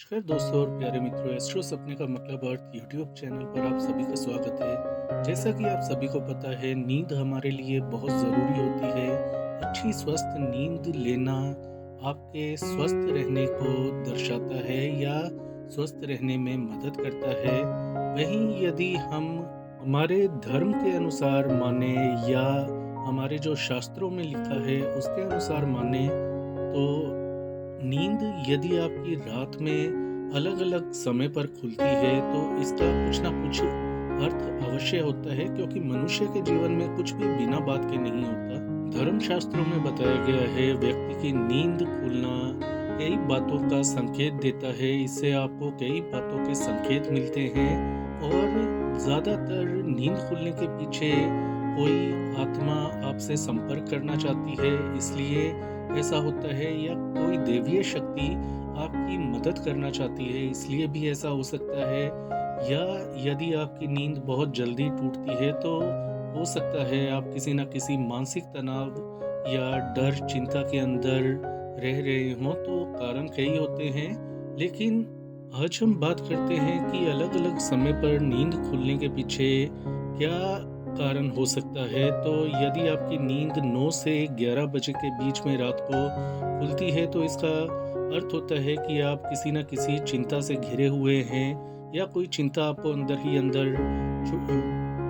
नमस्कार दोस्तों और प्यारे मित्रों, एस्ट्रो सपने का मतलब अर्थ यूट्यूब चैनल पर आप सभी का स्वागत है। जैसा कि आप सभी को पता है, नींद हमारे लिए बहुत ज़रूरी होती है। अच्छी स्वस्थ नींद लेना आपके स्वस्थ रहने को दर्शाता है या स्वस्थ रहने में मदद करता है। वहीं यदि हम हमारे धर्म के अनुसार माने या हमारे जो शास्त्रों में लिखा है उसके अनुसार माने, तो नींद यदि आपकी रात में अलग-अलग समय पर खुलती है, तो इसका कुछ ना कुछ अर्थ अवश्य होता है, क्योंकि मनुष्य के जीवन में कुछ भी बिना बात के नहीं होता। धर्म शास्त्रों में बताया गया है, व्यक्ति की नींद खुलना कई बातों का संकेत देता है। इससे आपको कई बातों के संकेत मिलते हैं और ज़्यादातर नींद खुलने के पीछे कोई आत्मा आपसे संपर्क करना चाहती है, इसलिए ऐसा होता है, या कोई देवीय शक्ति आपकी मदद करना चाहती है, इसलिए भी ऐसा हो सकता है। या यदि आपकी नींद बहुत जल्दी टूटती है, तो हो सकता है आप किसी न किसी मानसिक तनाव या डर, चिंता के अंदर रह रहे हों, तो कारण कई होते हैं। लेकिन आज हम बात करते हैं कि अलग-अलग समय पर नींद खुलने के पीछे क्या कारण हो सकता है। तो यदि आपकी नींद 9 से 11 बजे के बीच में रात को खुलती है, तो इसका अर्थ होता है कि आप किसी न किसी चिंता से घिरे हुए हैं, या कोई चिंता आपको अंदर ही अंदर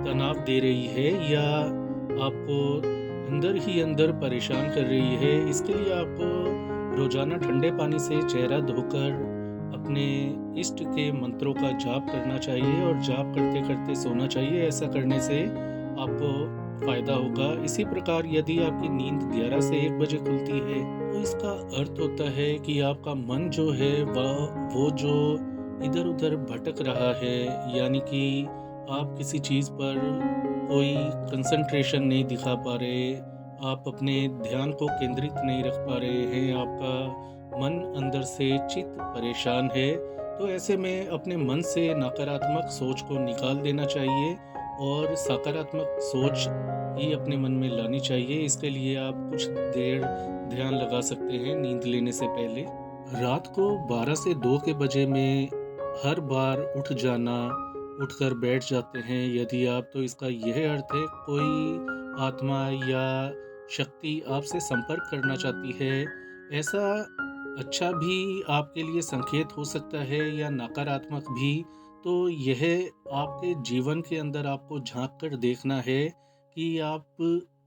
तनाव दे रही है, या आपको अंदर ही अंदर परेशान कर रही है। इसके लिए आपको रोजाना ठंडे पानी से चेहरा धोकर अपने इष्ट के मंत्रों का जाप करना चाहिए और जाप करते करते सोना चाहिए। ऐसा करने से आपको फायदा होगा। इसी प्रकार यदि आपकी नींद 11 से 1 बजे खुलती है, तो इसका अर्थ होता है कि आपका मन जो है वह वो जो इधर उधर भटक रहा है, यानी कि आप किसी चीज़ पर कोई कंसंट्रेशन नहीं दिखा पा रहे, आप अपने ध्यान को केंद्रित नहीं रख पा रहे हैं, आपका मन अंदर से चित्त परेशान है, तो ऐसे में अपने मन से नकारात्मक सोच को निकाल देना चाहिए और सकारात्मक सोच ही अपने मन में लानी चाहिए। इसके लिए आप कुछ देर ध्यान लगा सकते हैं नींद लेने से पहले। रात को 12 से 2 के बजे में हर बार उठ जाना, उठकर बैठ जाते हैं यदि आप, तो इसका यह अर्थ है कोई आत्मा या शक्ति आपसे संपर्क करना चाहती है। ऐसा अच्छा भी आपके लिए संकेत हो सकता है या नकारात्मक भी। तो यह आपके जीवन के अंदर आपको झांक कर देखना है कि आप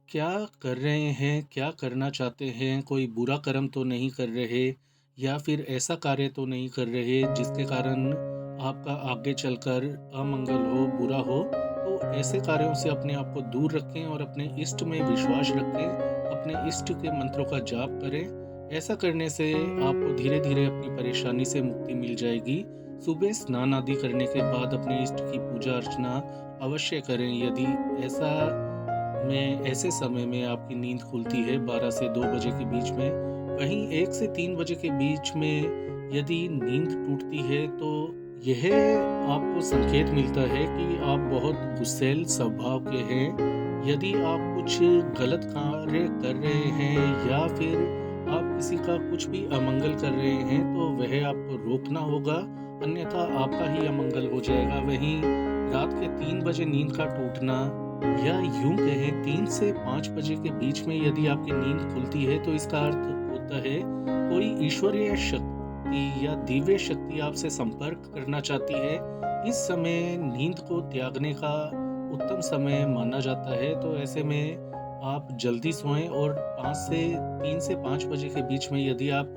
क्या कर रहे हैं, क्या करना चाहते हैं। कोई बुरा कर्म तो नहीं कर रहे, या फिर ऐसा कार्य तो नहीं कर रहे जिसके कारण आपका आगे चलकर अमंगल हो, बुरा हो। तो ऐसे कार्यों से अपने आप को दूर रखें और अपने इष्ट में विश्वास रखें, अपने इष्ट के मंत्रों का जाप करें। ऐसा करने से आपको धीरे-धीरे अपनी परेशानी से मुक्ति मिल जाएगी। सुबह स्नान आदि करने के बाद अपने इष्ट की पूजा अर्चना अवश्य करें। यदि ऐसा में ऐसे समय में आपकी नींद खुलती है 12 से 2 बजे के बीच में, वहीं 1 से 3 बजे के बीच में यदि नींद टूटती है, तो यह आपको संकेत मिलता है कि आप बहुत गुस्सैल स्वभाव के हैं। यदि आप कुछ गलत कार्य कर रहे हैं या फिर आप किसी का कुछ भी अमंगल कर रहे हैं, तो वह आपको रोकना होगा, अन्यथा आपका ही अमंगल हो जाएगा। वहीं रात के 3 बजे नींद का टूटना, या यूं कहें 3 से 5 बजे के बीच में यदि आपकी नींद खुलती है, तो इसका अर्थ होता है कोई ईश्वरीय शक्ति या दिव्य शक्ति आपसे संपर्क करना चाहती है। इस समय नींद को त्यागने का उत्तम समय माना जाता है। तो ऐसे में आप जल्दी सोएं और 3 से 5 बजे के बीच में यदि आप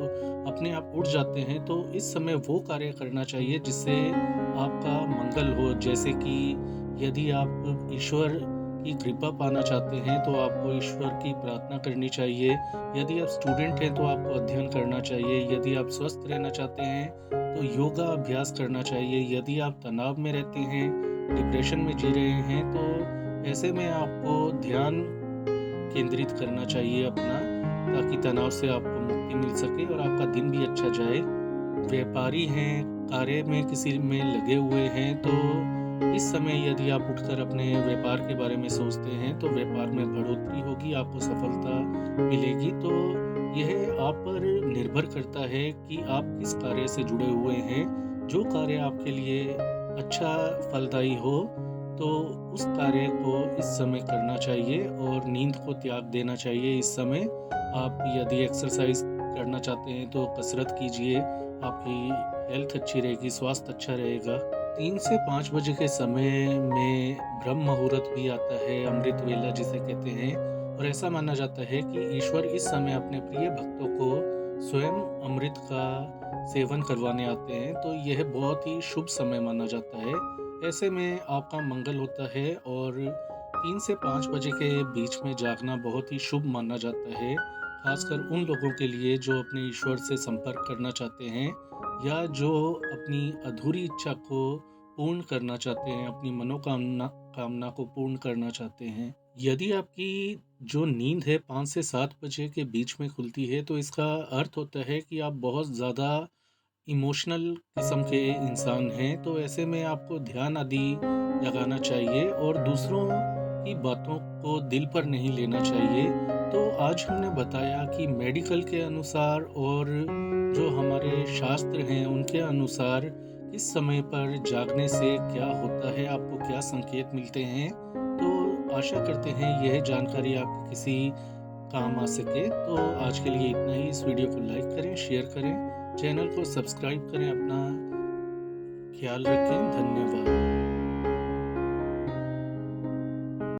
अपने आप उठ जाते हैं, तो इस समय वो कार्य करना चाहिए जिससे आपका मंगल हो। जैसे कि यदि आप ईश्वर की कृपा पाना चाहते हैं, तो आपको ईश्वर की प्रार्थना करनी चाहिए। यदि आप स्टूडेंट हैं, तो आपको अध्ययन करना चाहिए। यदि आप स्वस्थ रहना चाहते हैं, तो योगा अभ्यास करना चाहिए। यदि आप तनाव में रहते हैं, डिप्रेशन में जी रहे हैं, तो ऐसे में आपको ध्यान केंद्रित करना चाहिए अपना, ताकि तनाव से आपको मुक्ति मिल सके और आपका दिन भी अच्छा जाए। व्यापारी हैं, कार्य में किसी में लगे हुए हैं, तो इस समय यदि आप उठकर अपने व्यापार के बारे में सोचते हैं, तो व्यापार में बढ़ोतरी होगी, आपको सफलता मिलेगी। तो यह आप पर निर्भर करता है कि आप किस कार्य से जुड़े हुए हैं। जो कार्य आपके लिए अच्छा फलदायी हो, तो उस कार्य को इस समय करना चाहिए और नींद को त्याग देना चाहिए इस समय। आप यदि एक्सरसाइज़ करना चाहते हैं तो कसरत कीजिए, आपकी हेल्थ अच्छी रहेगी, स्वास्थ्य अच्छा रहेगा। 3 से 5 बजे के समय में ब्रह्म मुहूर्त भी आता है, अमृत वेला जिसे कहते हैं। और ऐसा माना जाता है कि ईश्वर इस समय अपने प्रिय भक्तों को स्वयं अमृत का सेवन करवाने आते हैं, तो यह बहुत ही शुभ समय माना जाता है। ऐसे में आपका मंगल होता है और 3 से 5 बजे के बीच में जागना बहुत ही शुभ माना जाता है, खासकर उन लोगों के लिए जो अपने ईश्वर से संपर्क करना चाहते हैं या जो अपनी अधूरी इच्छा को पूर्ण करना चाहते हैं, अपनी मनोकामना कामना को पूर्ण करना चाहते हैं। यदि आपकी जो नींद है 5 से 7 बजे के बीच में खुलती है, तो इसका अर्थ होता है कि आप बहुत ज़्यादा इमोशनल किस्म के इंसान हैं, तो ऐसे में आपको ध्यान आदि लगाना चाहिए और दूसरों की बातों को दिल पर नहीं लेना चाहिए। तो आज हमने बताया कि मेडिकल के अनुसार और जो हमारे शास्त्र हैं, उनके अनुसार किस समय पर जागने से क्या होता है, आपको क्या संकेत मिलते हैं। तो आशा करते हैं यह जानकारी आपके किसी काम आ सके। तो आज के लिए इतना ही। इस वीडियो को लाइक करें, शेयर करें, चैनल को सब्सक्राइब करें। अपना ख्याल रखें। धन्यवाद।